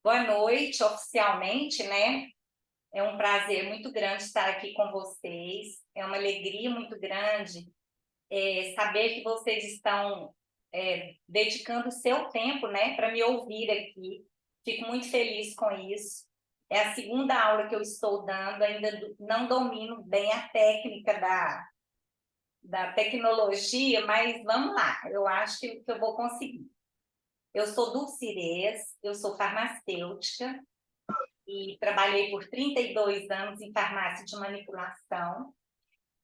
Boa noite, oficialmente, né? É um prazer muito grande estar aqui com vocês. É uma alegria muito grande saber que vocês estão dedicando o seu tempo, né, para me ouvir aqui. Fico muito feliz com isso. É a segunda aula que eu estou dando, ainda não domino bem a técnica da tecnologia, mas vamos lá, eu acho que eu vou conseguir. Eu sou Dulcirês, eu sou farmacêutica, e trabalhei por 32 anos em farmácia de manipulação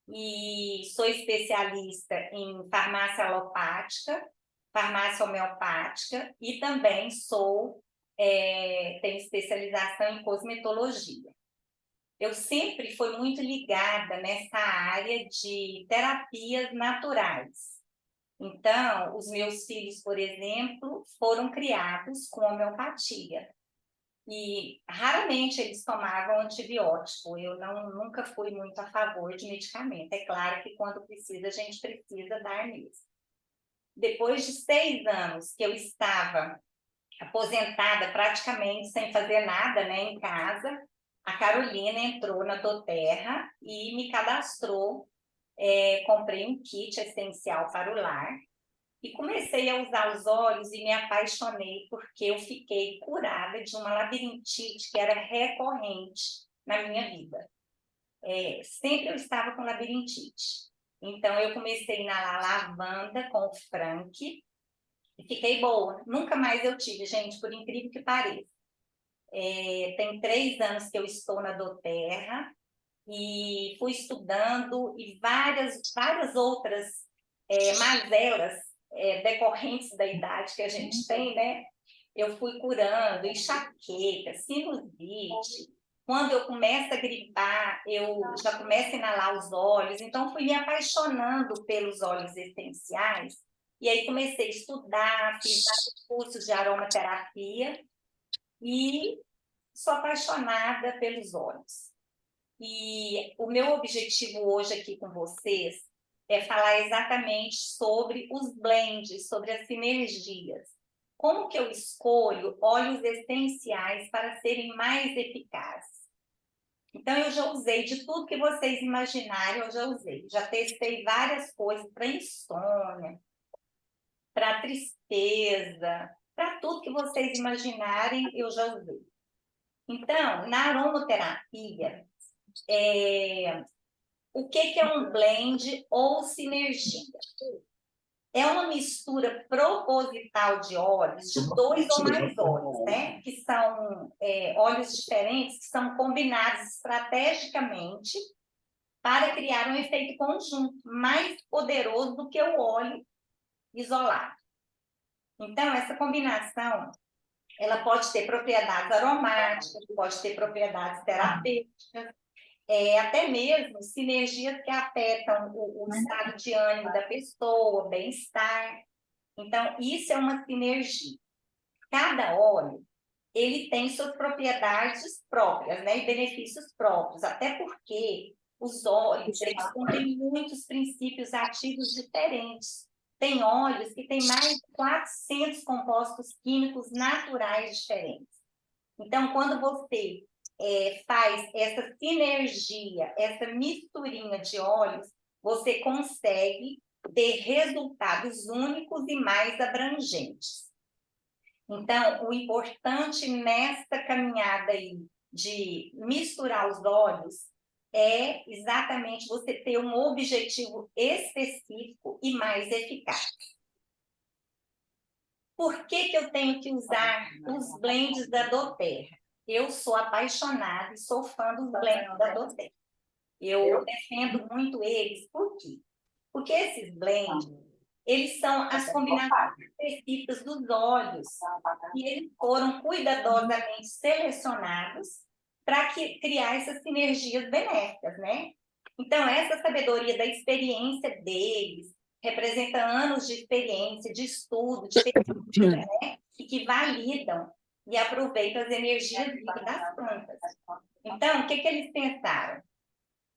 e sou especialista em farmácia alopática, farmácia homeopática e também tenho especialização em cosmetologia. Eu sempre fui muito ligada nessa área de terapias naturais. Então, os meus filhos, por exemplo, foram criados com homeopatia. E raramente eles tomavam antibiótico. Eu nunca fui muito a favor de medicamento. É claro que quando precisa, a gente precisa dar mesmo. Depois de 6 anos que eu estava aposentada, praticamente sem fazer nada, né, em casa, a Carolina entrou na doTERRA e me cadastrou. Comprei um kit essencial para o lar e comecei a usar os olhos e me apaixonei porque eu fiquei curada de uma labirintite que era recorrente na minha vida. Sempre eu estava com labirintite. Então, eu comecei na lavanda com o Frank e fiquei boa. Nunca mais eu tive, gente, por incrível que pareça. Tem 3 anos que eu estou na doTERRA e fui estudando e várias outras mazelas decorrentes da idade que a gente tem, né? Eu fui curando enxaqueca, sinusite. Quando eu começo a gripar, eu já começo a inalar os óleos. Então, fui me apaixonando pelos óleos essenciais. E aí comecei a estudar, fiz vários cursos de aromaterapia e sou apaixonada pelos óleos. E o meu objetivo hoje aqui com vocês é falar exatamente sobre os blends, sobre as sinergias. Como que eu escolho óleos essenciais para serem mais eficazes? Então, eu já usei de tudo que vocês imaginarem, eu já usei. Já testei várias coisas para insônia, para tristeza, para tudo que vocês imaginarem, eu já usei. Então, na aromaterapia, o que é um blend ou sinergia? É uma mistura proposital de óleos, de 2 ou mais óleos, né? Que são óleos diferentes, que são combinados estrategicamente para criar um efeito conjunto mais poderoso do que o óleo isolado. Então, essa combinação, ela pode ter propriedades aromáticas, pode ter propriedades terapêuticas, até mesmo sinergias que afetam o estado de ânimo da pessoa, o bem-estar. Então, isso é uma sinergia. Cada óleo, ele tem suas propriedades próprias, né, e benefícios próprios, até porque os óleos, eles contêm muitos princípios ativos diferentes. Tem óleos que têm mais de 400 compostos químicos naturais diferentes. Então, quando você faz essa sinergia, essa misturinha de óleos, você consegue ter resultados únicos e mais abrangentes. Então, o importante nesta caminhada aí de misturar os óleos é exatamente você ter um objetivo específico e mais eficaz. Por que eu tenho que usar os blends da doTERRA? Eu sou apaixonada e sou fã dos blends da doTERRA. Eu defendo muito eles. Por quê? Porque esses blends, eles são as combinações específicas dos óleos e eles foram cuidadosamente selecionados para criar essas sinergias benéficas, né? Então, essa sabedoria da experiência deles representa anos de experiência, de estudo, de pesquisa, né? E que validam e aproveitam as energias vivas das plantas. Então, o que eles pensaram?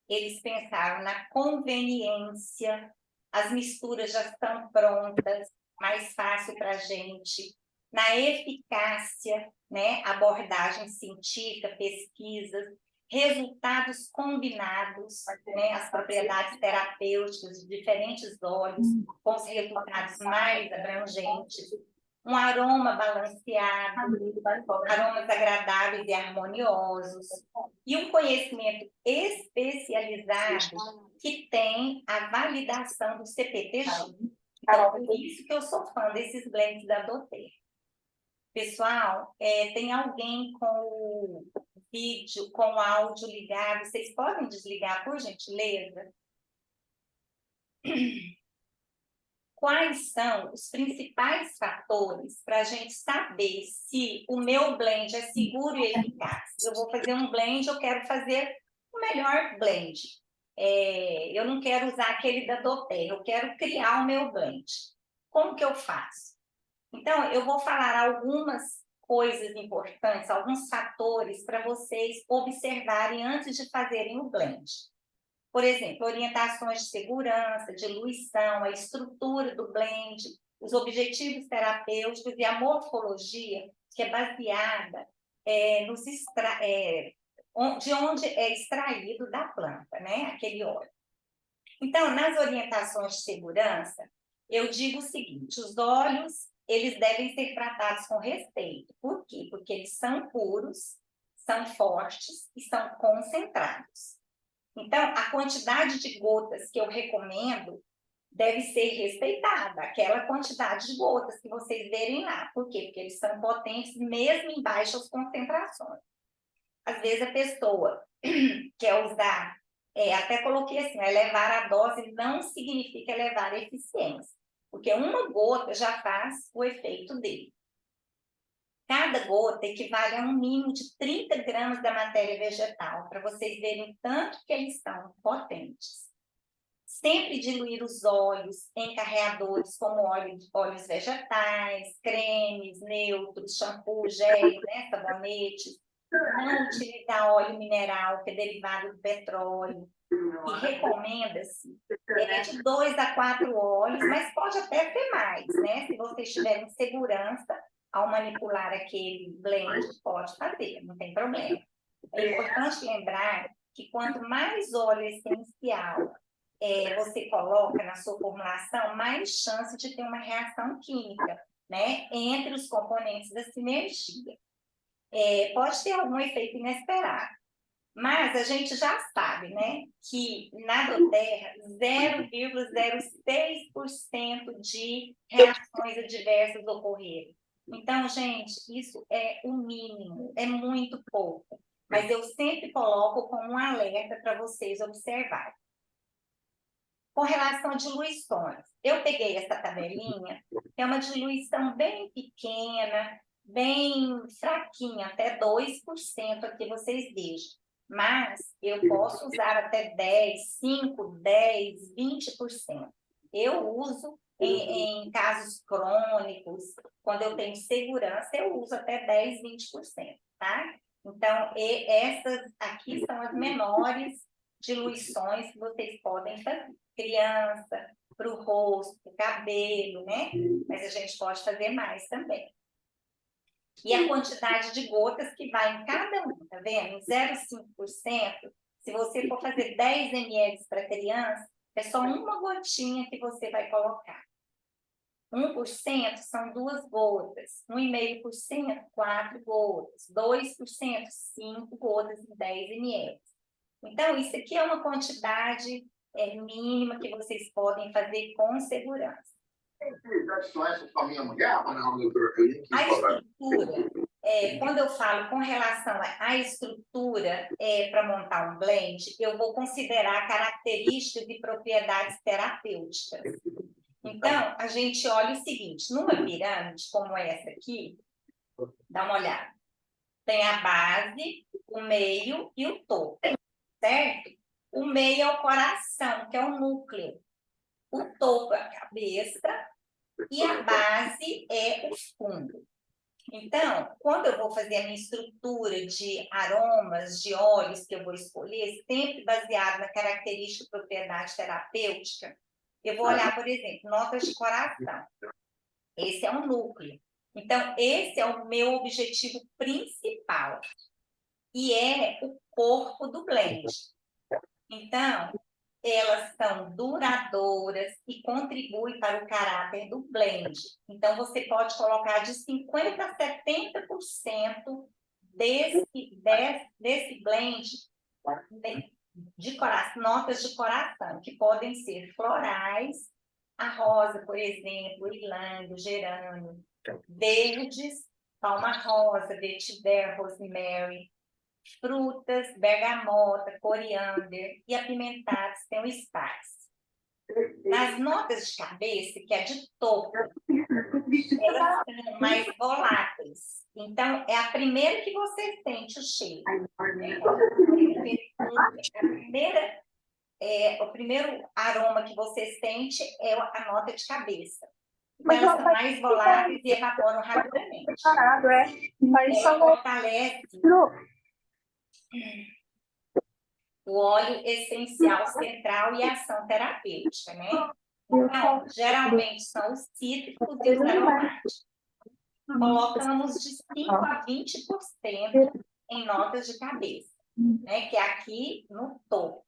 Eles pensaram na conveniência, as misturas já estão prontas, mais fácil para a gente. na eficácia, né, abordagem científica, pesquisas, resultados combinados, né, as propriedades terapêuticas de diferentes óleos, com os resultados mais abrangentes, um aroma balanceado, aromas agradáveis e harmoniosos, e um conhecimento especializado que tem a validação do CPTG. Então, por isso que eu sou fã desses blends da doTERRA. Pessoal, tem alguém com o vídeo, com o áudio ligado? Vocês podem desligar, por gentileza? Quais são os principais fatores para a gente saber se o meu blend é seguro e eficaz? Eu vou fazer um blend, eu quero fazer o melhor blend. Eu não quero usar aquele da doTERRA, eu quero criar o meu blend. Como que eu faço? Então, eu vou falar algumas coisas importantes, alguns fatores para vocês observarem antes de fazerem o blend. Por exemplo, orientações de segurança, diluição, a estrutura do blend, os objetivos terapêuticos e a morfologia, que é baseada de onde é extraído da planta, né? Aquele óleo. Então, nas orientações de segurança, eu digo o seguinte: os óleos, eles devem ser tratados com respeito. Por quê? Porque eles são puros, são fortes e são concentrados. Então, a quantidade de gotas que eu recomendo deve ser respeitada, aquela quantidade de gotas que vocês verem lá. Por quê? Porque eles são potentes mesmo em baixas concentrações. Às vezes a pessoa quer usar, até coloquei assim, elevar a dose não significa elevar a eficiência, porque uma gota já faz o efeito dele. Cada gota equivale a um mínimo de 30 gramas da matéria vegetal, para vocês verem tanto que eles são potentes. Sempre diluir os óleos em carreadores como óleos vegetais, cremes, neutros, shampoo, gel, né, sabonetes. Não utilizar óleo mineral, que é derivado do petróleo. E recomenda-se de 2 a 4 óleos, mas pode até ter mais, né? Se vocês tiverem segurança ao manipular aquele blend, pode fazer, não tem problema. É importante lembrar que quanto mais óleo essencial você coloca na sua formulação, mais chance de ter uma reação química, né? Entre os componentes da sinergia. Pode ter algum efeito inesperado. Mas a gente já sabe, né, que na doTERRA 0,06% de reações adversas ocorreram. Então, gente, isso é o mínimo, é muito pouco. Mas eu sempre coloco como um alerta para vocês observarem. Com relação a diluições, eu peguei essa tabelinha, que é uma diluição bem pequena, bem fraquinha, até 2% aqui vocês vejam. Mas eu posso usar até 10, 5, 10, 20%. Eu uso em casos crônicos, quando eu tenho segurança, eu uso até 10, 20%, tá? Então, essas aqui são as menores diluições que vocês podem fazer. Criança, para o rosto, para o cabelo, né? Mas a gente pode fazer mais também. E a quantidade de gotas que vai em cada um, tá vendo? Em 0,5%, se você for fazer 10 ml para criança, é só uma gotinha que você vai colocar. 1% são 2 gotas, 1,5%, 4 gotas, 2%, 5 gotas em 10 ml. Então, isso aqui é uma quantidade mínima que vocês podem fazer com segurança. A estrutura, quando eu falo com relação à estrutura para montar um blend, eu vou considerar características e propriedades terapêuticas. Então, a gente olha o seguinte, numa pirâmide como essa aqui, dá uma olhada, tem a base, o meio e o topo, certo? O meio é o coração, que é o núcleo. O topo é a cabeça e a base é o fundo. Então, quando eu vou fazer a minha estrutura de aromas, de óleos que eu vou escolher, sempre baseado na característica e propriedade terapêutica, eu vou olhar, por exemplo, notas de coração. Esse é um núcleo. Então, esse é o meu objetivo principal. E é o corpo do blend. Então, elas são duradouras e contribuem para o caráter do blend. Então, você pode colocar de 50% a 70% desse blend de coração, notas de coração, que podem ser florais, a rosa, por exemplo, ilândio, gerânio, verdes, palma rosa, vetiver, rosemary, frutas, bergamota, coriander e apimentados tem o spice. Nas notas de cabeça, que é de topo, elas são mais voláteis. Então, é a primeira que você sente o cheiro. O primeiro aroma que você sente é a nota de cabeça. Então, elas são mais voláteis e evaporam rapidamente. Ela fortalece o óleo essencial central e a ação terapêutica, né? Então, geralmente são os cítricos e os aromáticos. Colocamos de 5% a 20% em notas de cabeça, né? Que é aqui no topo.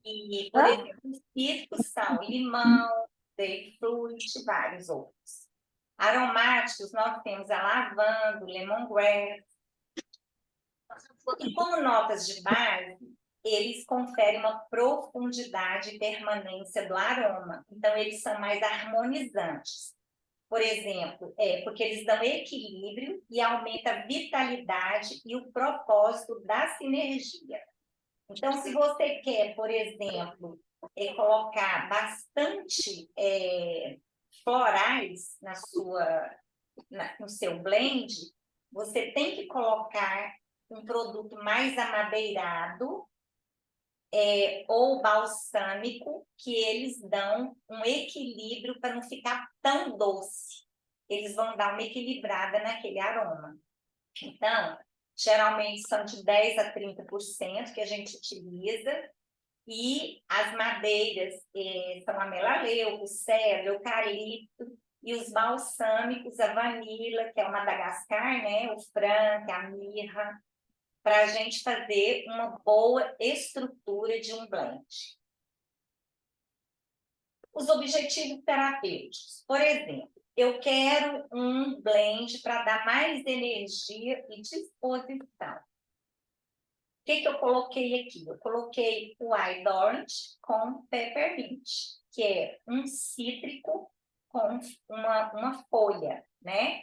E, por exemplo, os cítricos são limão, grapefruit, vários outros. Aromáticos, nós temos a lavanda, lemongrass. E como notas de base, eles conferem uma profundidade e permanência do aroma. Então, eles são mais harmonizantes. Por exemplo, porque eles dão equilíbrio e aumenta a vitalidade e o propósito da sinergia. Então, se você quer, por exemplo, colocar bastante florais no seu blend, você tem que colocar um produto mais amadeirado ou balsâmico, que eles dão um equilíbrio para não ficar tão doce. Eles vão dar uma equilibrada naquele aroma. Então, geralmente são de 10% a 30% que a gente utiliza, e as madeiras são a melaleuca, o cedro, o eucalipto, e os balsâmicos, a vanila, que é o Madagascar, né? O frank, a mirra, para a gente fazer uma boa estrutura de um blend. Os objetivos terapêuticos. Por exemplo, eu quero um blend para dar mais energia e disposição. O que eu coloquei aqui? Eu coloquei o Idorant com Peppermint, que é um cítrico com uma folha, né?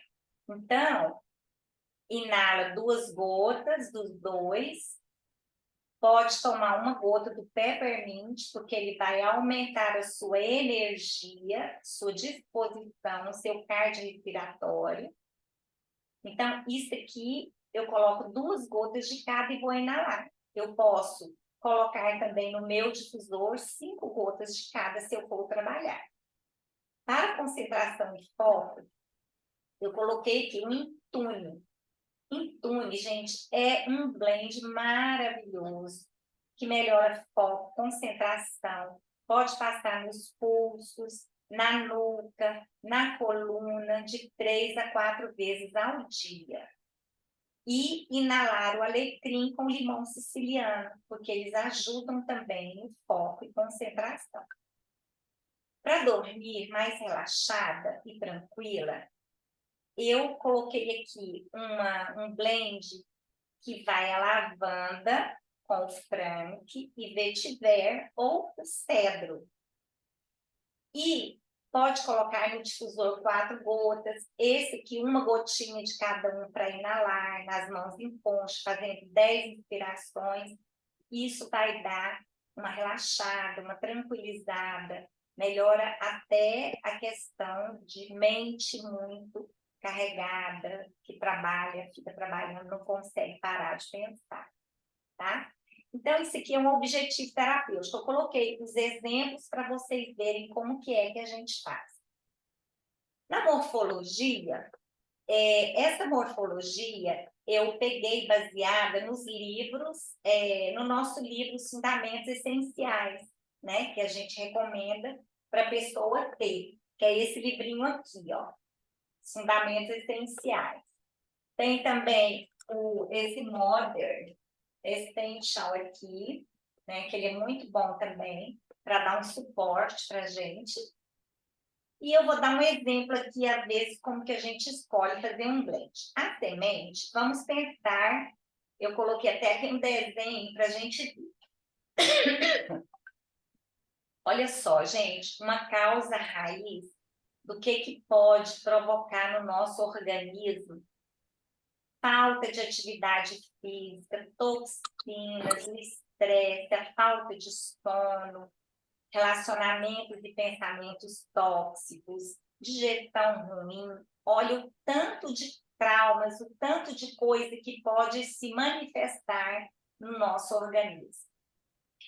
Então, inala 2 gotas dos dois. Pode tomar uma gota do Peppermint, porque ele vai aumentar a sua energia, sua disposição, o seu cardiorrespiratório. Então, isso aqui, eu coloco 2 gotas de cada e vou inalar. Eu posso colocar também no meu difusor 5 gotas de cada, se eu for trabalhar. Para concentração e foco, eu coloquei aqui um Intune. Intune, gente, é um blend maravilhoso, que melhora foco, concentração, pode passar nos pulsos, na nuca, na coluna, de 3 a 4 vezes ao dia. E inalar o alecrim com limão siciliano, porque eles ajudam também no foco e concentração. Para dormir mais relaxada e tranquila, eu coloquei aqui um blend que vai a lavanda com frank e vetiver ou o cedro. E pode colocar no difusor 4 gotas. Esse aqui, 1 gotinha de cada um para inalar, nas mãos em poncho, fazendo 10 inspirações. Isso vai dar uma relaxada, uma tranquilizada, melhora até a questão de mente muito carregada, que trabalha, fica trabalhando, não consegue parar de pensar, tá? Então, isso aqui é um objetivo terapêutico. Eu coloquei os exemplos para vocês verem como que é que a gente faz. Na morfologia, essa morfologia eu peguei baseada nos livros, no nosso livro Os Fundamentos Essenciais, né? Que a gente recomenda para a pessoa ter, que é esse livrinho aqui, ó. os fundamentos essenciais. Tem também esse Modern Essential aqui, né, que ele é muito bom também, para dar um suporte para a gente. E eu vou dar um exemplo aqui, às vezes, como que a gente escolhe fazer um blend. A semente, vamos pensar, eu coloquei até aqui um desenho para a gente ver. Olha só, gente, uma causa raiz do que pode provocar no nosso organismo falta de atividade física, toxinas, o estresse, a falta de sono, relacionamentos e pensamentos tóxicos, digestão ruim. Olha o tanto de traumas, o tanto de coisa que pode se manifestar no nosso organismo.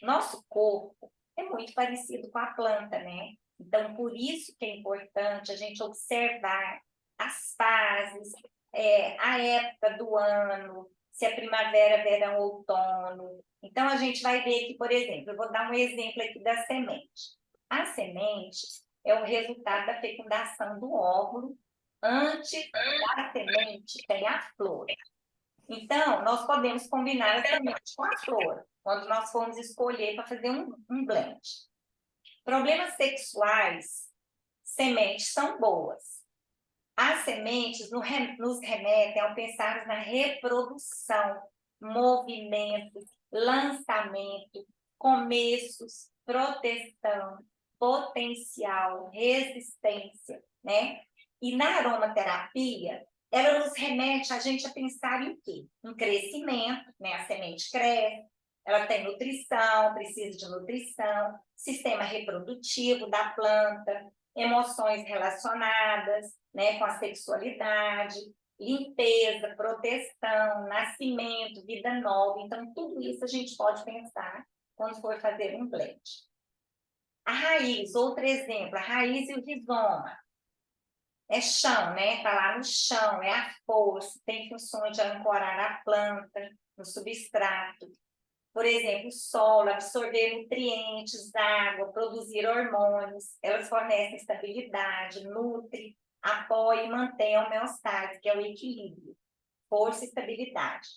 Nosso corpo é muito parecido com a planta, né? Então, por isso que é importante a gente observar as fases, a época do ano, se é primavera, verão, outono. Então, a gente vai ver aqui, por exemplo, eu vou dar um exemplo aqui da semente. A semente é o resultado da fecundação do óvulo. Antes da semente tem a flor. Então, nós podemos combinar a semente com a flor, quando nós formos escolher para fazer um blend. Problemas sexuais, sementes são boas. As sementes nos remetem ao pensar na reprodução, movimento, lançamento, começos, proteção, potencial, resistência, né? E na aromaterapia, ela nos remete a gente a pensar em quê? Em crescimento, né? A semente cresce, ela tem nutrição, precisa de nutrição, sistema reprodutivo da planta, emoções relacionadas, né, com a sexualidade, limpeza, proteção, nascimento, vida nova. Então, tudo isso a gente pode pensar quando for fazer um blend. A raiz, outro exemplo, a raiz e o rizoma. É chão, né? Está lá no chão, é a força, tem funções de ancorar a planta no substrato. Por exemplo, o solo, absorver nutrientes, água, produzir hormônios, elas fornecem estabilidade, nutre, apoia e mantém a homeostase, que é o equilíbrio, força e estabilidade.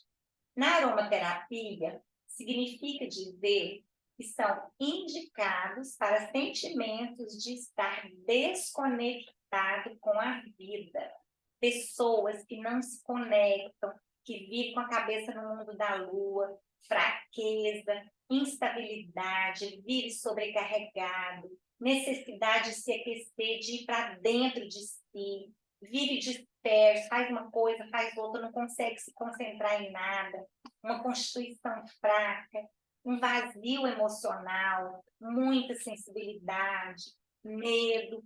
Na aromaterapia, significa dizer que são indicados para sentimentos de estar desconectado com a vida. Pessoas que não se conectam, que vivem com a cabeça no mundo da lua, fraqueza, instabilidade, vive sobrecarregado, necessidade de se aquecer, de ir para dentro de si, vive disperso, faz uma coisa, faz outra, não consegue se concentrar em nada, uma constituição fraca, um vazio emocional, muita sensibilidade, medo,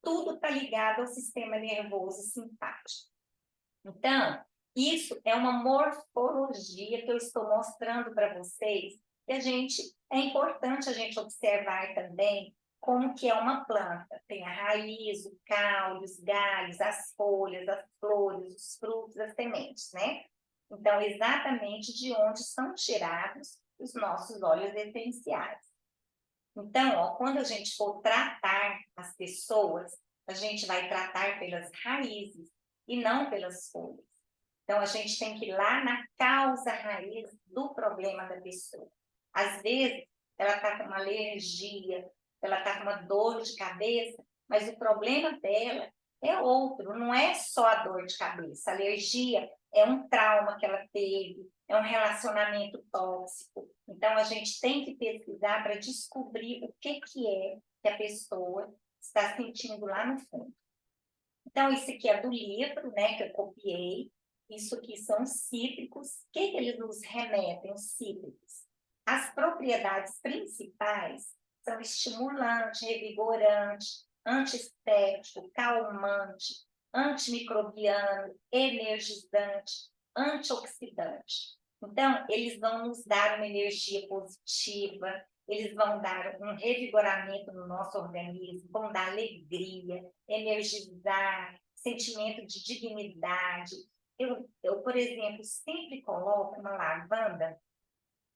tudo está ligado ao sistema nervoso simpático. Então, isso é uma morfologia que eu estou mostrando para vocês, que é importante a gente observar também como que é uma planta. Tem a raiz, o caule, os galhos, as folhas, as flores, os frutos, as sementes, né? Então, exatamente de onde são tirados os nossos óleos essenciais. Então, ó, quando a gente for tratar as pessoas, a gente vai tratar pelas raízes e não pelas folhas. Então, a gente tem que ir lá na causa raiz do problema da pessoa. Às vezes, ela está com uma alergia, ela está com uma dor de cabeça, mas o problema dela é outro, não é só a dor de cabeça. A alergia é um trauma que ela teve, é um relacionamento tóxico. Então, a gente tem que pesquisar para descobrir o que é que a pessoa está sentindo lá no fundo. Então, isso aqui é do livro, né, que eu copiei. Isso aqui são cítricos. O que eles nos remetem, os cítricos? As propriedades principais são estimulante, revigorante, antiestético, calmante, antimicrobiano, energizante, antioxidante. Então, eles vão nos dar uma energia positiva, eles vão dar um revigoramento no nosso organismo, vão dar alegria, energizar, sentimento de dignidade. Eu, por exemplo, sempre coloco uma lavanda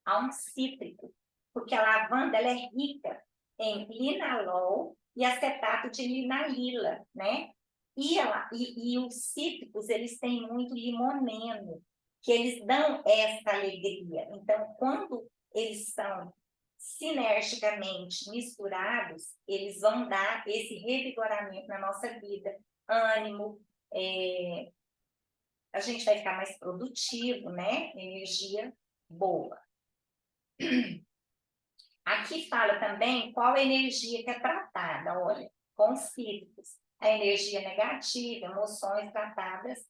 a um cítrico, porque a lavanda ela é rica em linalol e acetato de linalila, né? E os cítricos, eles têm muito limoneno, que eles dão essa alegria. Então, quando eles são sinergicamente misturados, eles vão dar esse revigoramento na nossa vida, ânimo, a gente vai ficar mais produtivo, né? Energia boa. Aqui fala também qual energia que é tratada, olha, com os cítricos. A energia negativa, emoções tratadas,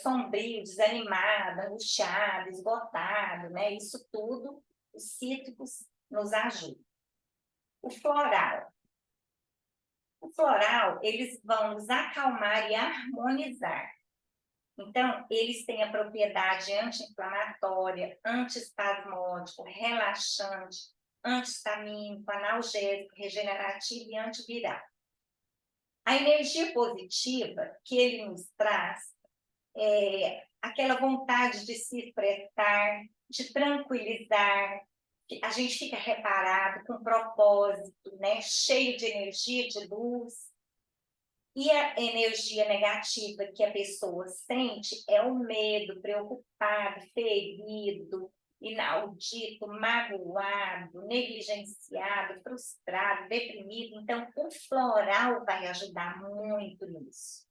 sombrio, desanimado, angustiado, esgotado, né? Isso tudo, os cítricos nos ajudam. O floral. O floral, eles vão nos acalmar e harmonizar. Então, eles têm a propriedade anti-inflamatória, antiespasmódico, relaxante, anti-histamínico, analgésico, regenerativo e antiviral. A energia positiva que ele nos traz é aquela vontade de se expressar, de tranquilizar, a gente fica reparado, com propósito, né? Cheio de energia, de luz. E a energia negativa que a pessoa sente é o medo, preocupado, ferido, inaudito, magoado, negligenciado, frustrado, deprimido. Então, o floral vai ajudar muito nisso.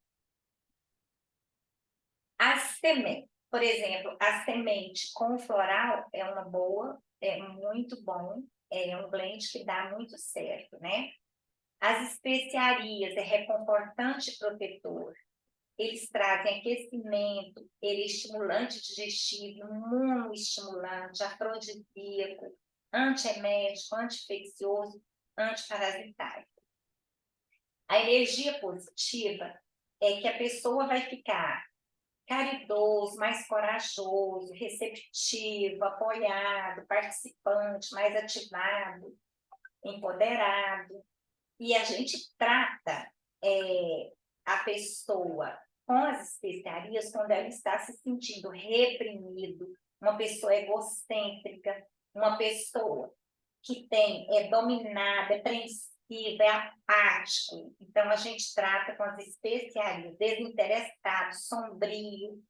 A semente, por exemplo, a semente com floral é uma boa, é muito bom, é um blend que dá muito certo, né? As especiarias é reconfortante e protetor. Eles trazem aquecimento, ele é estimulante digestivo, imunoestimulante, afrodisíaco, antiemético, anti-infeccioso, antiparasitário. A energia positiva é que a pessoa vai ficar caridoso, mais corajoso, receptivo, apoiado, participante, mais ativado, empoderado. E a gente trata a pessoa com as especiarias quando ela está se sentindo reprimido, uma pessoa egocêntrica, uma pessoa que é dominada, é apreensiva, é apático. Então, a gente trata com as especiarias, desinteressado, sombrio,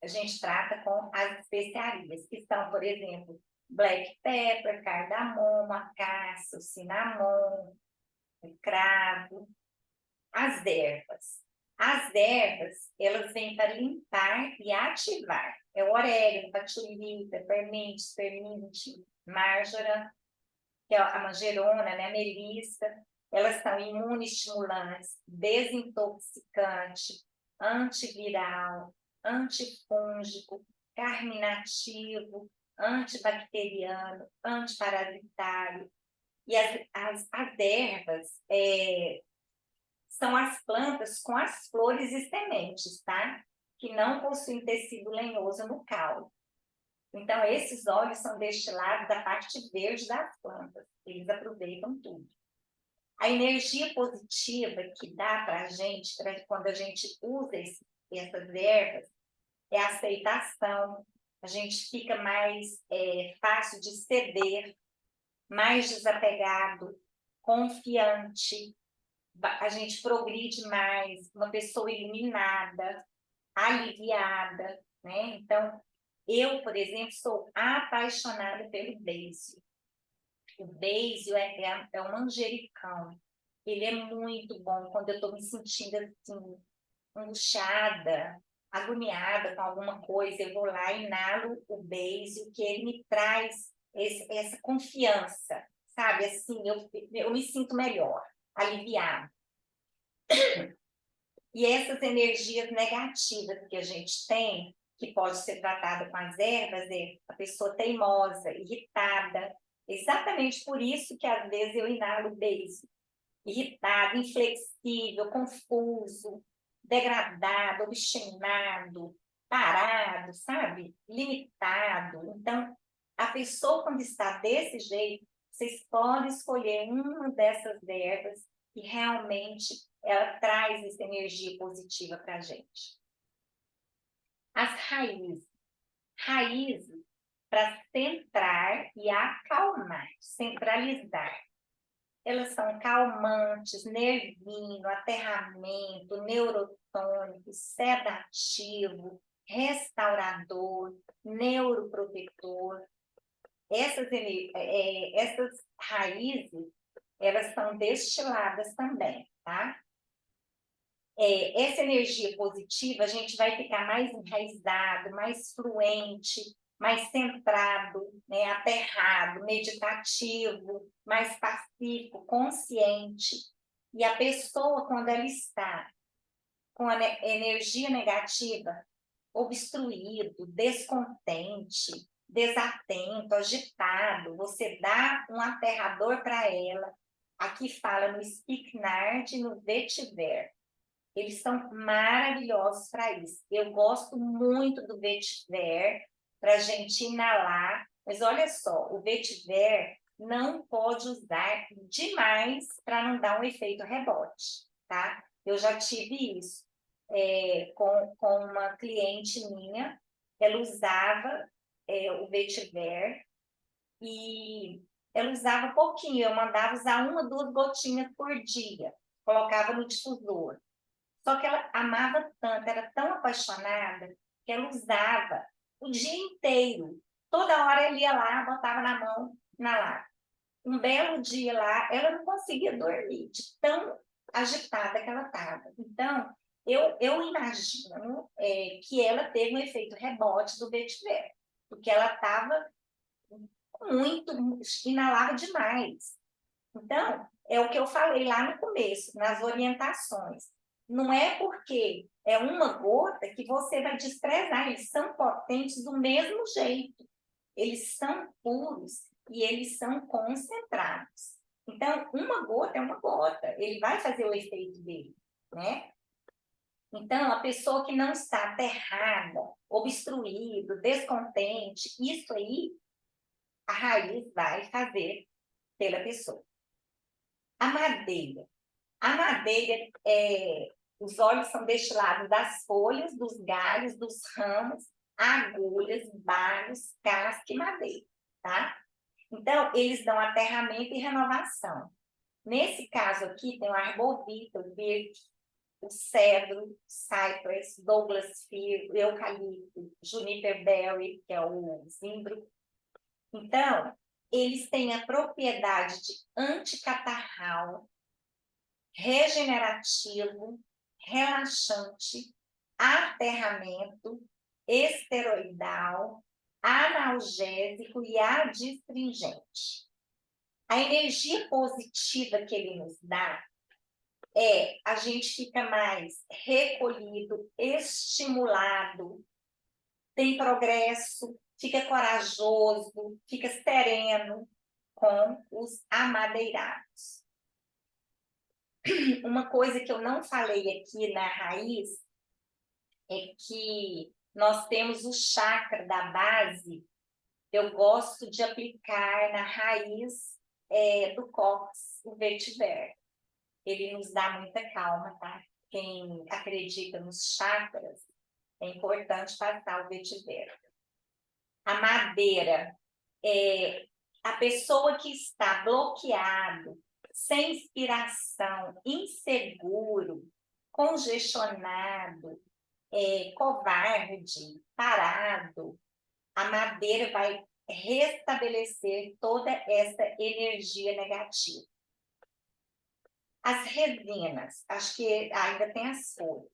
a gente trata com as especiarias, que são, por exemplo, black pepper, cardamomo, acácio, cinnamon, cravo, as ervas. As ervas, elas vêm para limpar e ativar. É o orégano, patchouli, peppermint, esperminte, marjoram, que é a manjerona, né, a melissa. Elas são imunoestimulantes, desintoxicante, antiviral, antifúngico, carminativo, antibacteriano, antiparasitário. E as ervas são as plantas com as flores e sementes, tá? Que não possuem tecido lenhoso no caule. Então, esses óleos são destilados da parte verde das plantas. Eles aproveitam tudo. A energia positiva que dá para a gente, quando a gente usa essas ervas, é a aceitação. A gente fica mais fácil de ceder, mais desapegado, confiante, a gente progride mais, uma pessoa iluminada, aliviada, né? Então, eu, por exemplo, sou apaixonada pelo beijo. O beijo é um manjericão. Ele é muito bom quando eu estou me sentindo assim, angustiada, agoniada com alguma coisa. Eu vou lá e inalo o beijo, que ele me traz essa confiança, sabe? Assim, eu me sinto melhor, aliviada. E essas energias negativas que a gente tem, que pode ser tratada com as ervas, é a pessoa teimosa, irritada. Exatamente por isso que às vezes eu inalo o beijo. Irritado, inflexível, confuso, degradado, obstinado, parado, sabe? Limitado. Então, a pessoa quando está desse jeito, vocês podem escolher uma dessas ervas que realmente ela traz essa energia positiva para a gente. As raízes. Raízes para centrar e acalmar, centralizar. Elas são calmantes, nervino, aterramento, neurotônico, sedativo, restaurador, neuroprotetor. Essas raízes, elas são destiladas também, tá? Essa energia positiva, a gente vai ficar mais enraizado, mais fluente, mais centrado, né, aterrado, meditativo, mais pacífico, consciente. E a pessoa, quando ela está com a energia negativa, obstruído, descontente, desatento, agitado, você dá um aterrador para ela. Aqui fala no Spignard e no Vetiver. Eles são maravilhosos para isso. Eu gosto muito do Vetiver para a gente inalar, mas olha só, o Vetiver não pode usar demais para não dar um efeito rebote, tá? Eu já tive isso com uma cliente minha, ela usava o Vetiver e ela usava pouquinho, eu mandava usar 1 ou 2 gotinhas por dia, colocava no difusor. Só que ela amava tanto, era tão apaixonada, que ela usava o dia inteiro. Toda hora ela ia lá, botava na mão, na lata. Um belo dia lá, ela não conseguia dormir, de tão agitada que ela estava. Então, eu imagino que ela teve um efeito rebote do vetiver, porque ela estava muito, inalava demais. Então, é o que eu falei lá no começo, nas orientações. Não é porque é uma gota que você vai desprezar, eles são potentes do mesmo jeito. Eles são puros e eles são concentrados. Então, uma gota é uma gota, ele vai fazer o efeito dele, né? Então, a pessoa que não está aterrada, obstruído, descontente, isso aí, a raiz vai fazer pela pessoa. A madeira. A madeira, os óleos são destilados das folhas, dos galhos, dos ramos, agulhas, balos, casca e madeira, tá? Então, eles dão aterramento e renovação. Nesse caso aqui, tem o arbovita, o birch, o cedro, cypress, Douglas fir, o eucalipto, juniper berry, que é o zimbro. Então, eles têm a propriedade de anticatarral, regenerativo, relaxante, aterramento, esteroidal, analgésico e adstringente. A energia positiva que ele nos dá a gente fica mais recolhido, estimulado, tem progresso, fica corajoso, fica sereno com os amadeirados. Uma coisa que eu não falei aqui na raiz é que nós temos o chakra da base, eu gosto de aplicar na raiz do cóccix, o vetiver. Ele nos dá muita calma, tá? Quem acredita nos chakras, é importante passar o vetiver. A madeira, a pessoa que está bloqueado, sem inspiração, inseguro, congestionado, covarde, parado, a madeira vai restabelecer toda essa energia negativa. As resinas, acho que ainda tem as folhas.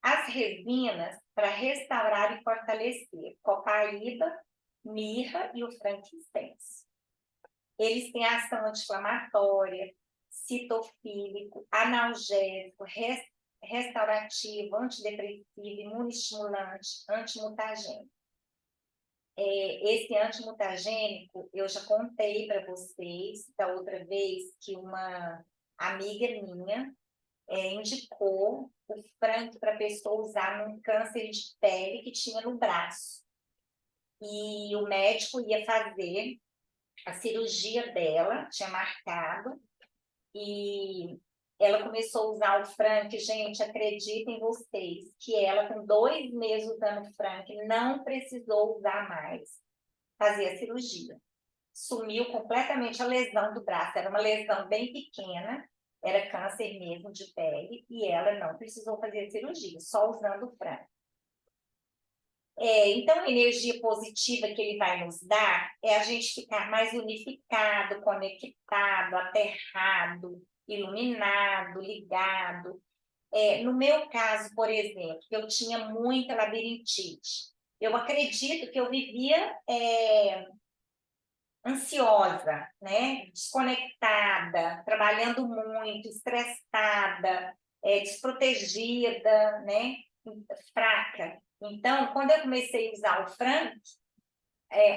As resinas para restaurar e fortalecer, copaíba, mirra e o frankincense. Eles têm ação anti-inflamatória, citofílico, analgésico, restaurativo, antidepressivo, imunoestimulante, antimutagênico. Esse antimutagênico, eu já contei para vocês da outra vez que uma amiga minha indicou o frank para a pessoa usar num câncer de pele que tinha no braço. E o médico ia fazer a cirurgia dela, tinha marcado, e ela começou a usar o frank. Gente, acreditem vocês, que ela com 2 meses usando o frank, não precisou usar mais, fazer a cirurgia. sumiu completamente a lesão do braço. Era uma lesão bem pequena, era câncer mesmo de pele, e ela não precisou fazer cirurgia, só usando o frango. Então, a energia positiva que ele vai nos dar é a gente ficar mais unificado, conectado, aterrado, iluminado, ligado. No meu caso, por exemplo, eu tinha muita labirintite. Eu acredito que eu vivia ansiosa, né? Desconectada, trabalhando muito, estressada, desprotegida, né? Fraca. Então, quando eu comecei a usar o Frank,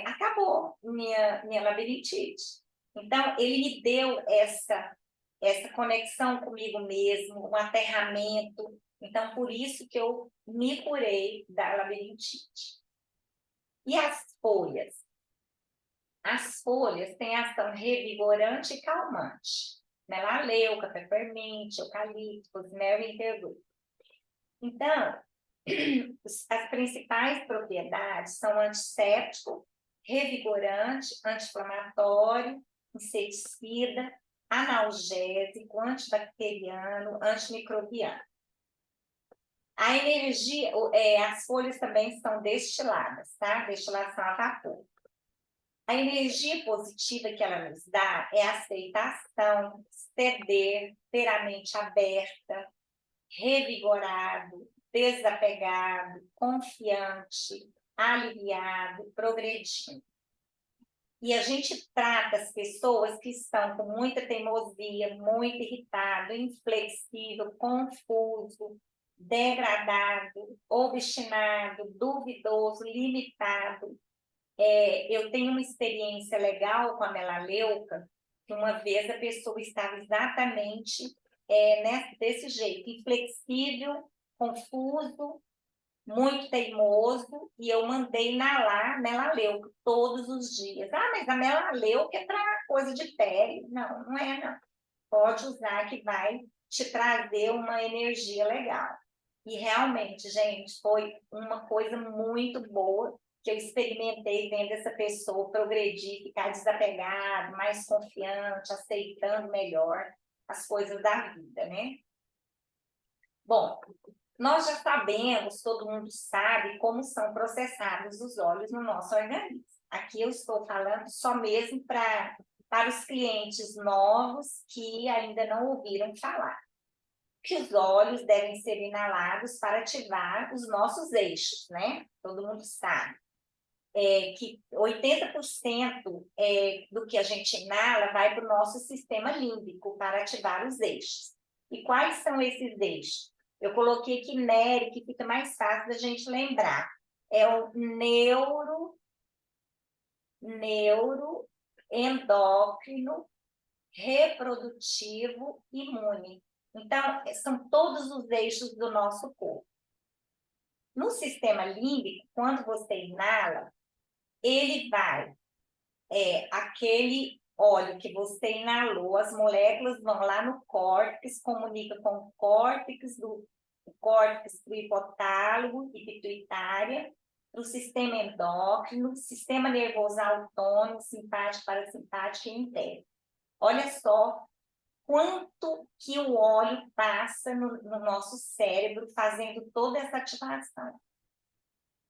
acabou minha labirintite. Então, ele me deu essa conexão comigo mesmo, um aterramento. Então, por isso que eu me curei da labirintite. E as folhas? As folhas têm ação revigorante e calmante. Melaleuca, peppermint, eucalipto, mel e interlúdio. Então, as principais propriedades são antisséptico, revigorante, anti-inflamatório, inseticida, analgésico, antibacteriano, antimicrobiano. A energia, as folhas também são destiladas, tá? Destilação a vapor. A energia positiva que ela nos dá é a aceitação, ceder, ter a mente aberta, revigorado, desapegado, confiante, aliviado, progredindo. E a gente trata as pessoas que estão com muita teimosia, muito irritado, inflexível, confuso, degradado, obstinado, duvidoso, limitado. Eu tenho uma experiência legal com a melaleuca, que uma vez a pessoa estava exatamente desse jeito, inflexível, confuso, muito teimoso, e eu mandei inalar melaleuca todos os dias. Ah, mas a melaleuca é para coisa de pele. Não, não é, não. Pode usar que vai te trazer uma energia legal. E realmente, gente, foi uma coisa muito boa que eu experimentei vendo essa pessoa progredir, ficar desapegado, mais confiante, aceitando melhor as coisas da vida, né? Bom, nós já sabemos, todo mundo sabe como são processados os óleos no nosso organismo. Aqui eu estou falando só mesmo para os clientes novos que ainda não ouviram falar. Que os óleos devem ser inalados para ativar os nossos eixos, né? Todo mundo sabe. Que 80% do que a gente inala vai para o nosso sistema límbico para ativar os eixos. E quais são esses eixos? Eu coloquei aqui NERI, que fica mais fácil da gente lembrar. É o neuro, endócrino, reprodutivo, imune. Então, são todos os eixos do nosso corpo. No sistema límbico, quando você inala, ele vai, aquele óleo que você inalou, as moléculas vão lá no córtex, comunica com o córtex do hipotálamo e pituitária, para o sistema endócrino, sistema nervoso autônomo, simpático, parasimpático e interno. Olha só quanto que o óleo passa no nosso cérebro, fazendo toda essa ativação.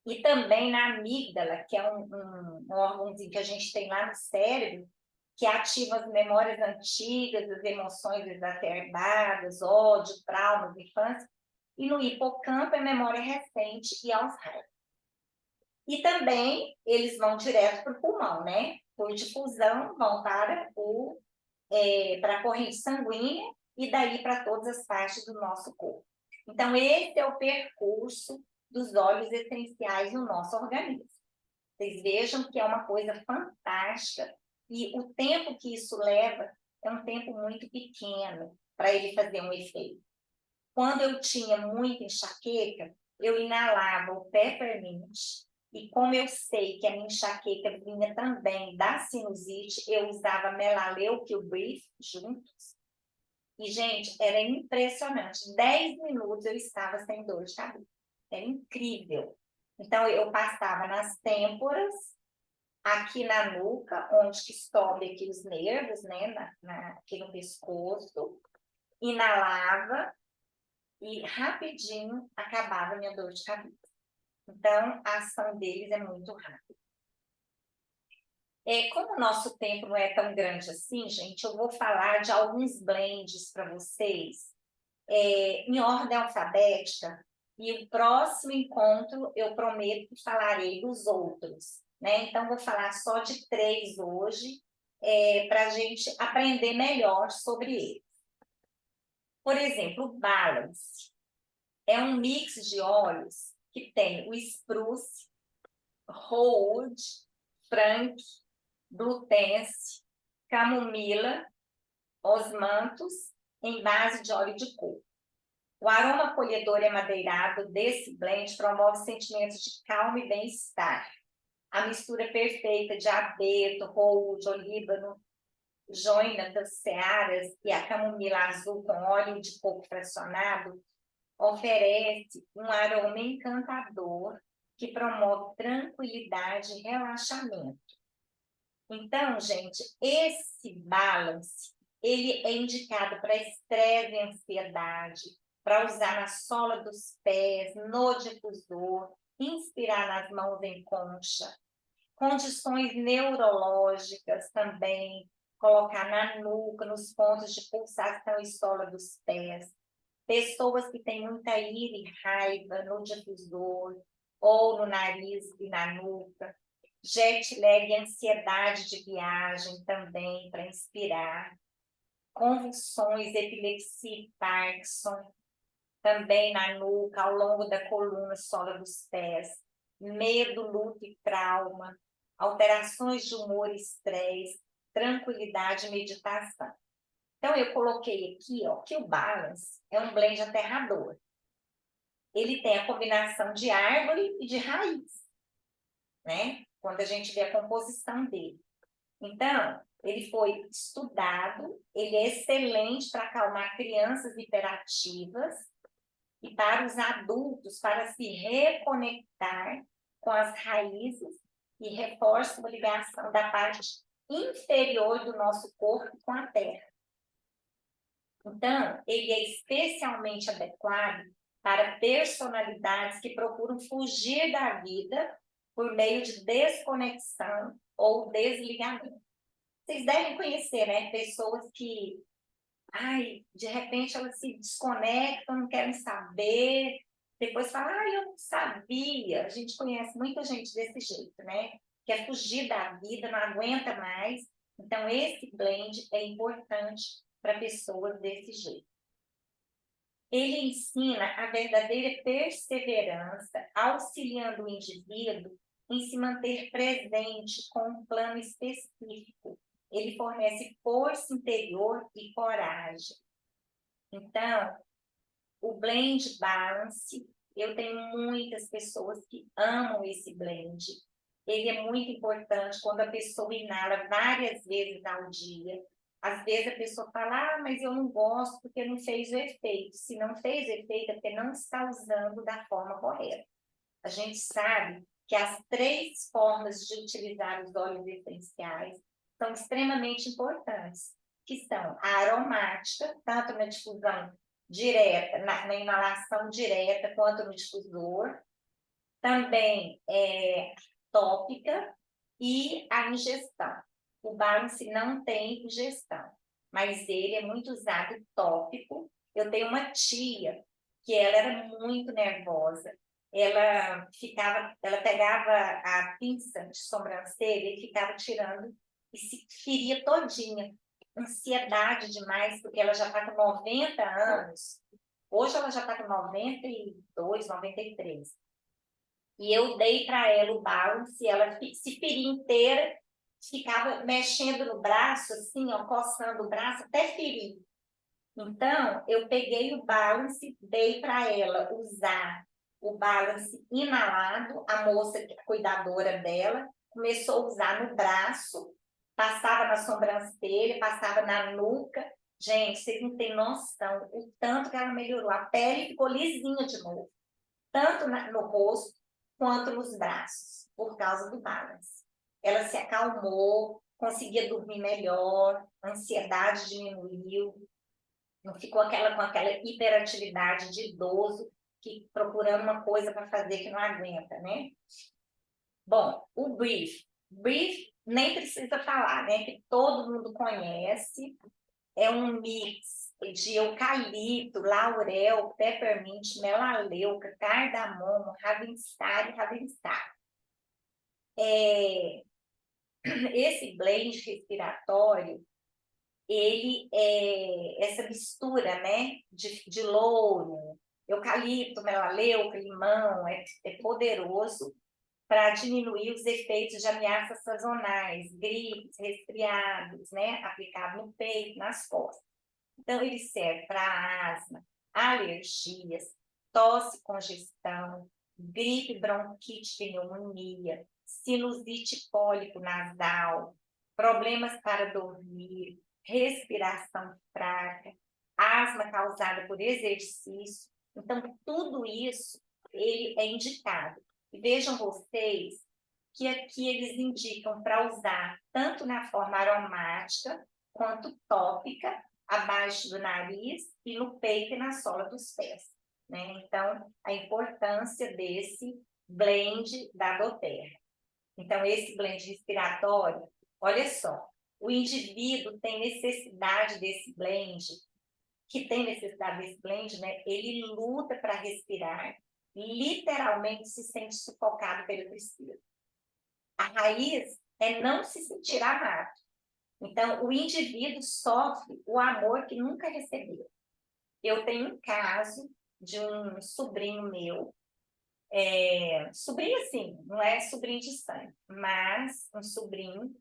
E também na amígdala, que é um órgãozinho que a gente tem lá no cérebro, que ativa as memórias antigas, as emoções exacerbadas, ódio, traumas, infância. E no hipocampo é memória recente e Alzheimer. E também eles vão direto para o pulmão, né? Por difusão, vão para a corrente sanguínea e daí para todas as partes do nosso corpo. Então, esse é o percurso dos óleos essenciais no nosso organismo. Vocês vejam que é uma coisa fantástica e o tempo que isso leva é um tempo muito pequeno para ele fazer um efeito. Quando eu tinha muita enxaqueca, eu inalava o peppermint e como eu sei que a minha enxaqueca vinha também da sinusite, eu usava melaleuca e o brief juntos. E, gente, era impressionante. 10 minutos eu estava sem dor de cabeça. Era incrível. Então, eu passava nas têmporas aqui na nuca, onde que sobe aqui os nervos, né? Aqui no pescoço, inalava e rapidinho acabava a minha dor de cabeça. Então, a ação deles é muito rápida. Como o nosso tempo não é tão grande assim, gente, eu vou falar de alguns blends para vocês, em ordem alfabética, e o próximo encontro eu prometo que falarei dos outros, né? Então, vou falar só de 3 hoje, para a gente aprender melhor sobre eles. Por exemplo, o Balance é um mix de óleos que tem o Spruce, Road, Frank, Blutense, Camomila, Osmanthus, em base de óleo de coco. O aroma acolhedor e amadeirado desse blend promove sentimentos de calma e bem-estar. A mistura perfeita de abeto, roúde, olíbano, joina das searas e a camomila azul com óleo de coco fracionado oferece um aroma encantador que promove tranquilidade e relaxamento. Então, gente, esse balance, ele é indicado para estresse e ansiedade, para usar na sola dos pés, no difusor, inspirar nas mãos em concha. Condições neurológicas também, colocar na nuca, nos pontos de pulsação e sola dos pés. Pessoas que têm muita ira e raiva no difusor, ou no nariz e na nuca. Jet lag e ansiedade de viagem também, para inspirar. Convulsões, epilepsia e Parkinson, também na nuca, ao longo da coluna, sola dos pés. Medo, luto e trauma. Alterações de humor e estresse. Tranquilidade e meditação. Então, eu coloquei aqui, ó, que o Balance é um blend aterrador. Ele tem a combinação de árvore e de raiz, né? Quando a gente vê a composição dele. Então, ele foi estudado, ele é excelente para acalmar crianças hiperativas e para os adultos, para se reconectar com as raízes e reforça a ligação da parte inferior do nosso corpo com a terra. Então, ele é especialmente adequado para personalidades que procuram fugir da vida por meio de desconexão ou desligamento. Vocês devem conhecer, né? Pessoas que, de repente elas se desconectam, não querem saber, depois falam, eu não sabia. A gente conhece muita gente desse jeito, né? Quer fugir da vida, não aguenta mais. Então, esse blend é importante para pessoas desse jeito. Ele ensina a verdadeira perseverança, auxiliando o indivíduo em se manter presente com um plano específico. Ele fornece força interior e coragem. Então, o Blend Balance, eu tenho muitas pessoas que amam esse blend. Ele é muito importante quando a pessoa inala várias vezes ao dia. Às vezes a pessoa fala, mas eu não gosto porque não fez o efeito. Se não fez o efeito é porque não está usando da forma correta. A gente sabe que as 3 formas de utilizar os óleos essenciais são extremamente importantes, que são a aromática, tanto na difusão direta, na inalação direta, quanto no difusor, também tópica e a ingestão. O Balance não tem ingestão, mas ele é muito usado tópico. Eu tenho uma tia que ela era muito nervosa. Ela pegava a pinça de sobrancelha e ficava tirando e se feria todinha. Ansiedade demais, porque ela já está com 90 anos. Hoje ela já está com 92, 93. E eu dei para ela o Balance, ela se feria inteira, ficava mexendo no braço, assim, ó, coçando o braço, até ferir. Então, eu peguei o Balance, dei para ela usar o Balance inalado, a moça, a cuidadora dela, começou a usar no braço, passava na sobrancelha, passava na nuca. Gente, vocês não têm noção o tanto que ela melhorou. A pele ficou lisinha de novo, tanto no rosto quanto nos braços, por causa do Balance. ela se acalmou, conseguia dormir melhor, a ansiedade diminuiu, não ficou com aquela hiperatividade de idoso que procurando uma coisa para fazer que não aguenta, né? Bom, o brief nem precisa falar, né? Que todo mundo conhece, é um mix de eucalipto, laurel, peppermint, melaleuca, cardamomo, ravinçar e ravinçar. Esse blend respiratório, ele é essa mistura, né, de louro, eucalipto, melaleuca, limão, é poderoso para diminuir os efeitos de ameaças sazonais, gripes, resfriados, né, aplicado no peito, nas costas. Então, ele serve para asma, alergias, tosse, congestão, gripe, bronquite, pneumonia, sinusite, pólipo nasal, problemas para dormir, respiração fraca, asma causada por exercício. Então, tudo isso ele é indicado. E vejam vocês que aqui eles indicam para usar tanto na forma aromática quanto tópica, abaixo do nariz e no peito e na sola dos pés, né? Então, a importância desse blend da doTERRA. Então, esse blend respiratório, olha só, o indivíduo tem necessidade desse blend, né? Ele luta para respirar, literalmente se sente sufocado pela tristeza. A raiz é não se sentir amado. Então, o indivíduo sofre o amor que nunca recebeu. Eu tenho um caso de um sobrinho meu, sobrinho assim, não é sobrinho de sangue, mas um sobrinho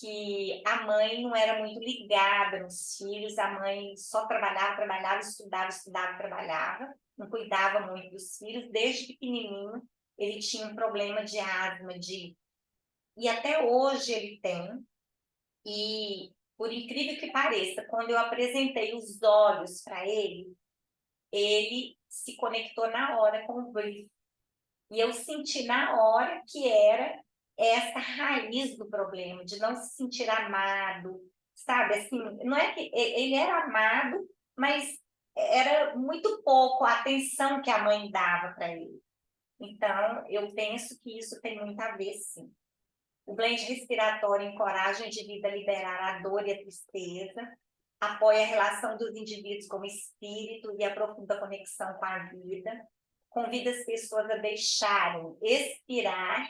que a mãe não era muito ligada nos filhos, a mãe só trabalhava, estudava, trabalhava, não cuidava muito dos filhos, desde pequenininho ele tinha um problema de asma, e até hoje ele tem, e por incrível que pareça, quando eu apresentei os olhos para ele, ele se conectou na hora com o brief. E eu senti na hora que era essa raiz do problema, de não se sentir amado, sabe? Assim, não é que ele era amado, mas era muito pouco a atenção que a mãe dava para ele. Então, eu penso que isso tem muito a ver, sim. O blend respiratório encoraja o indivíduo a liberar a dor e a tristeza, apoia a relação dos indivíduos com o espírito e aprofunda a conexão com a vida, convida as pessoas a deixarem expirar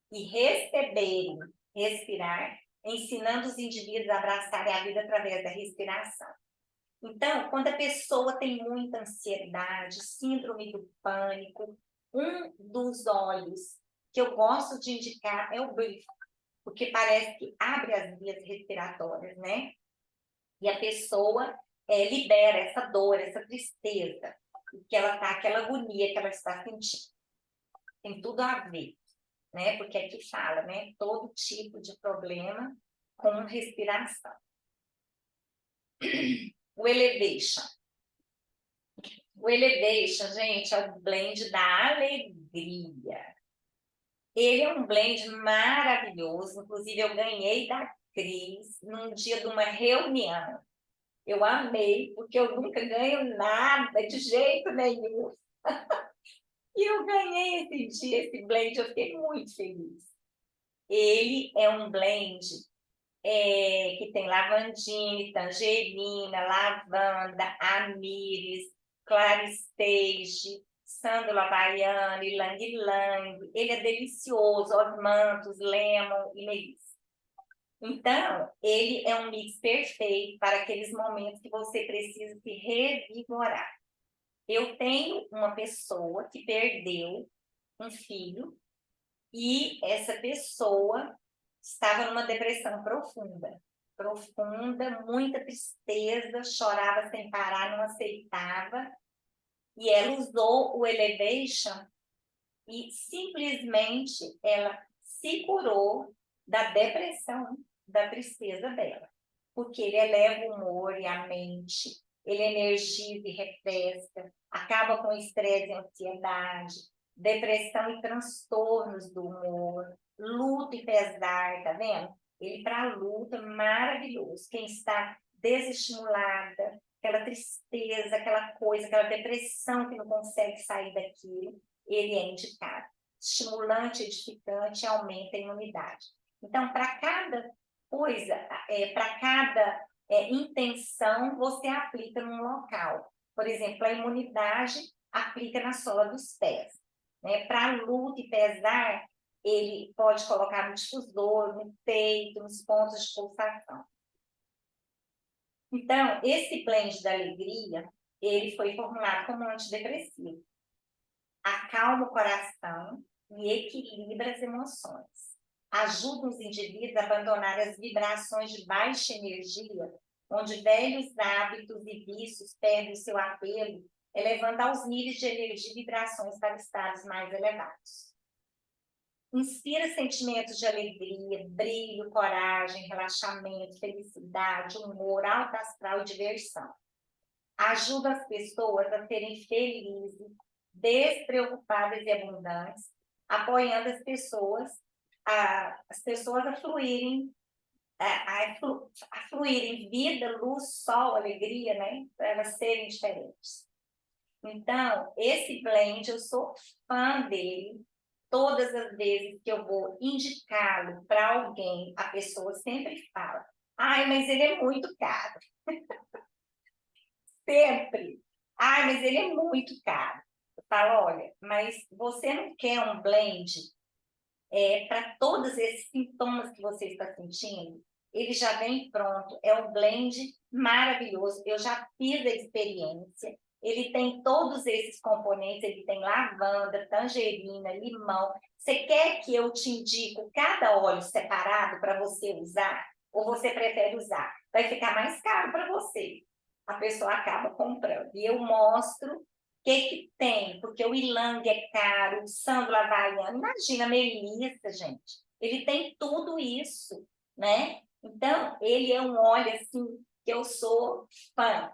e receberem respirar, ensinando os indivíduos a abraçarem a vida através da respiração. Então, quando a pessoa tem muita ansiedade, síndrome do pânico, um dos óleos que eu gosto de indicar é o brief, porque parece que abre as vias respiratórias, né? E a pessoa libera essa dor, essa tristeza, que ela tá, aquela agonia que ela está sentindo. Tem tudo a ver, né? Porque aqui fala, né? Todo tipo de problema com respiração. O Elevation. O Elevation, gente, é o blend da alegria. Ele é um blend maravilhoso, inclusive eu ganhei da Cris num dia de uma reunião. Eu amei, porque eu nunca ganho nada, de jeito nenhum. E eu ganhei esse dia, esse blend, eu fiquei muito feliz. Ele é um blend que tem lavandina, tangerina, lavanda, amires, claristage, sândalo havaiano, ylang-ylang. Ele é delicioso, osmanthus, lemon e melissa. Então, ele é um mix perfeito para aqueles momentos que você precisa se revigorar. Eu tenho uma pessoa que perdeu um filho e essa pessoa estava numa depressão profunda, muita tristeza, chorava sem parar, não aceitava. E ela usou o Elevation e simplesmente ela se curou da depressão, da tristeza dela. Porque ele eleva o humor e a mente, ele energiza e refresca, acaba com estresse e ansiedade, depressão e transtornos do humor, luto e pesar, tá vendo? Ele para luta, maravilhoso. Quem está desestimulada, aquela tristeza, aquela coisa, aquela depressão que não consegue sair daquilo, ele é indicado. Estimulante, edificante, aumenta a imunidade. Então, para cada coisa, para cada intenção, você aplica num local. Por exemplo, a imunidade aplica na sola dos pés. Né? Para luta e pesar, ele pode colocar no difusor, no peito, nos pontos de pulsação. Então, esse blend da alegria, ele foi formulado como antidepressivo. Acalma o coração e equilibra as emoções. Ajuda os indivíduos a abandonar as vibrações de baixa energia, onde velhos hábitos e vícios perdem o seu apelo, elevando aos níveis de energia e vibrações para estados mais elevados. Inspira sentimentos de alegria, brilho, coragem, relaxamento, felicidade, humor, alto astral e diversão. Ajuda as pessoas a serem felizes, despreocupadas e abundantes, apoiando as pessoas a fluírem, a fluírem vida, luz, sol, alegria, né? Para elas serem diferentes. Então, esse blend, eu sou fã dele. Todas as vezes que eu vou indicá-lo para alguém, a pessoa sempre fala: ai, mas ele é muito caro. Sempre. Ai, mas ele é muito caro. Eu falo: olha, mas você não quer um blend para todos esses sintomas que você está sentindo? Ele já vem pronto, é um blend maravilhoso. Eu já fiz a experiência. Ele tem todos esses componentes, ele tem lavanda, tangerina, limão. Você quer que eu te indique cada óleo separado para você usar? Ou você prefere usar? Vai ficar mais caro para você. A pessoa acaba comprando. E eu mostro o que tem, porque o ylang é caro, o sândalo havaiano, imagina, a melissa, gente. Ele tem tudo isso, né? Então, ele é um óleo, assim, que eu sou fã.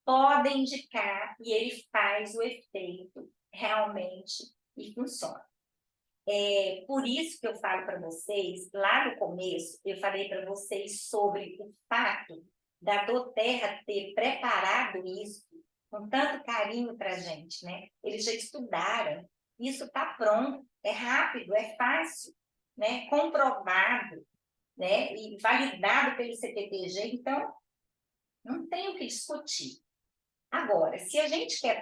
Podem indicar e ele faz o efeito realmente e funciona. Por isso que eu falo para vocês, lá no começo, eu falei para vocês sobre o fato da doTERRA ter preparado isso com tanto carinho para a gente, né? Eles já estudaram, isso está pronto, é rápido, é fácil, né? Comprovado, né? E validado pelo CPTG, então não tem o que discutir. Agora, se a gente quer...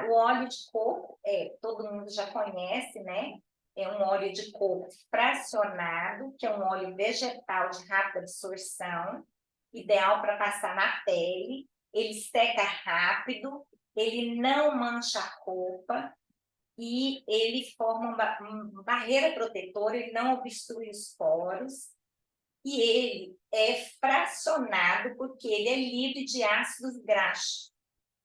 o óleo de coco, todo mundo já conhece, né? É um óleo de coco fracionado, que é um óleo vegetal de rápida absorção, ideal para passar na pele. Ele seca rápido, ele não mancha a roupa e ele forma uma barreira protetora, ele não obstrui os poros. E ele é fracionado porque ele é livre de ácidos graxos.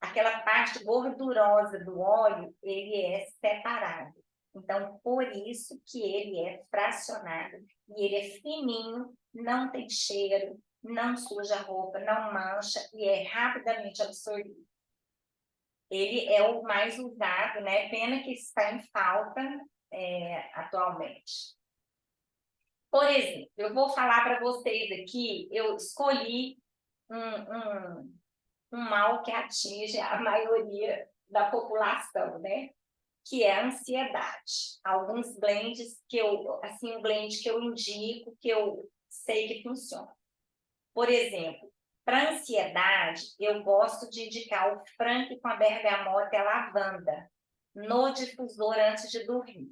Aquela parte gordurosa do óleo, ele é separado. Então, por isso que ele é fracionado. E ele é fininho, não tem cheiro, não suja a roupa, não mancha e é rapidamente absorvido. Ele é o mais usado, né? Pena que está em falta atualmente. Por exemplo, eu vou falar para vocês aqui, eu escolhi um mal que atinge a maioria da população, né? Que é a ansiedade. Alguns blends um blend que eu indico, que eu sei que funciona. Por exemplo, para ansiedade, eu gosto de indicar o Frank com a bergamota e a lavanda no difusor antes de dormir.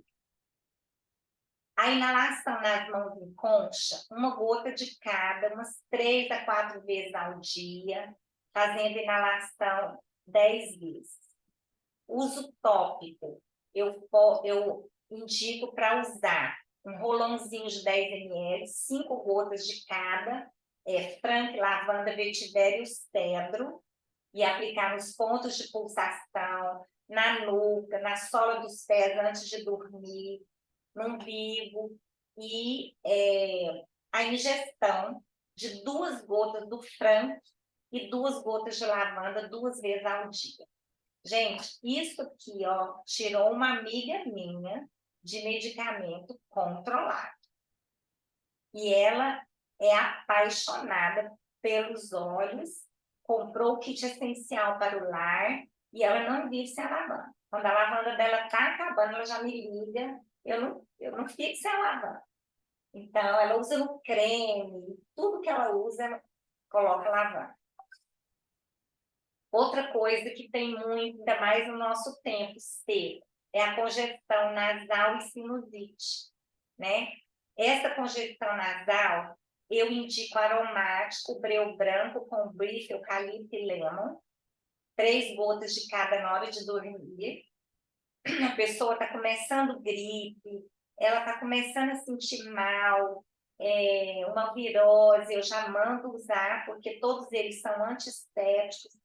A inalação nas mãos em concha, uma gota de cada, umas 3 a 4 vezes ao dia, fazendo inalação 10 vezes. Uso tópico, eu indico para usar um rolãozinho de 10 ml, 5 gotas de cada, frank, lavanda, vetiver e o cedro, e aplicar nos pontos de pulsação, na nuca, na sola dos pés antes de dormir, no umbigo, e a ingestão de 2 gotas do frank e 2 gotas de lavanda 2 vezes ao dia. Gente, isso aqui, ó, tirou uma amiga minha de medicamento controlado. E ela é apaixonada pelos óleos, comprou o kit essencial para o lar e ela não vive sem a lavanda. Quando a lavanda dela está acabando, ela já me liga, eu não fico sem a lavanda. Então, ela usa no creme, tudo que ela usa, ela coloca lavanda. Outra coisa que tem muito, ainda mais no nosso tempo seco, é a congestão nasal e sinusite, né? Essa congestão nasal, eu indico aromático, breu branco com brief, eucalipto e lemon, 3 gotas de cada na hora de dormir. A pessoa está começando gripe, ela está começando a sentir mal, uma virose, eu já mando usar, porque todos eles são antiestéticos,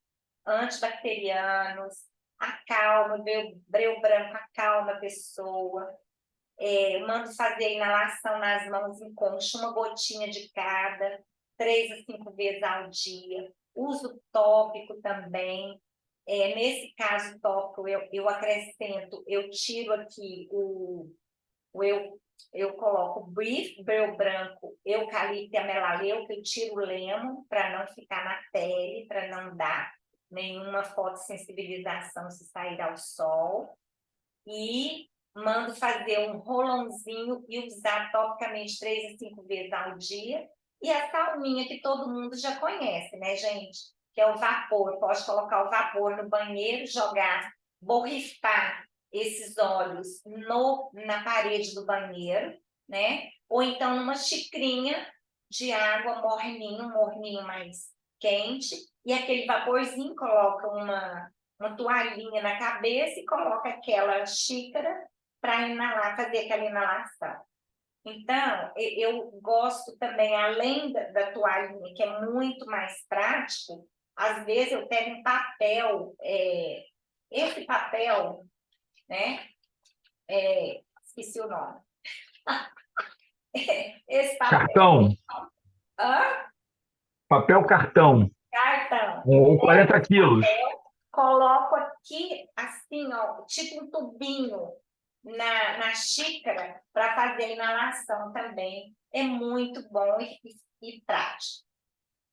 antibacterianos, acalma, breu branco acalma a pessoa. Mando fazer inalação nas mãos em concha, uma gotinha de cada, 3 a 5 vezes ao dia. Uso tópico também. Nesse caso tópico, eu acrescento, eu tiro aqui eu coloco brief, breu branco, eucalipto e amelaleuca, eu tiro o lemon para não ficar na pele, para não dar nenhuma fotossensibilização se sair ao sol. E mando fazer um rolãozinho e usar topicamente 3 a 5 vezes ao dia. E a salminha que todo mundo já conhece, né, gente? Que é o vapor. Pode colocar o vapor no banheiro, jogar, borrifar esses óleos na parede do banheiro, né? Ou então numa xicrinha de água morninho, um morninho mais quente, e aquele vaporzinho coloca uma toalhinha na cabeça e coloca aquela xícara para inalar, fazer aquela inalação. Então, eu gosto também, além da toalhinha, que é muito mais prático, às vezes eu pego um papel, esse papel, né? Esqueci o nome. Esse papel. Cartão. Hã? Papel cartão. Cartão. Ou 40 quilos. Coloco aqui, assim, ó, tipo um tubinho na xícara para fazer a inalação também. É muito bom e prático.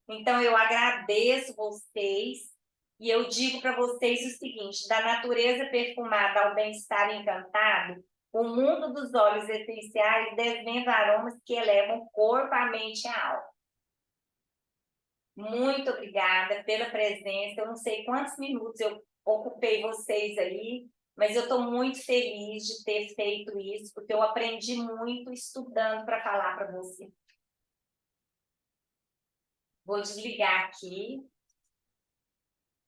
Então, eu agradeço vocês e eu digo para vocês o seguinte: da natureza perfumada ao bem-estar encantado, o mundo dos óleos essenciais desvenda aromas que elevam o corpo, a mente e a alma. Muito obrigada pela presença. Eu não sei quantos minutos eu ocupei vocês aí, mas eu estou muito feliz de ter feito isso, porque eu aprendi muito estudando para falar para você. Vou desligar aqui.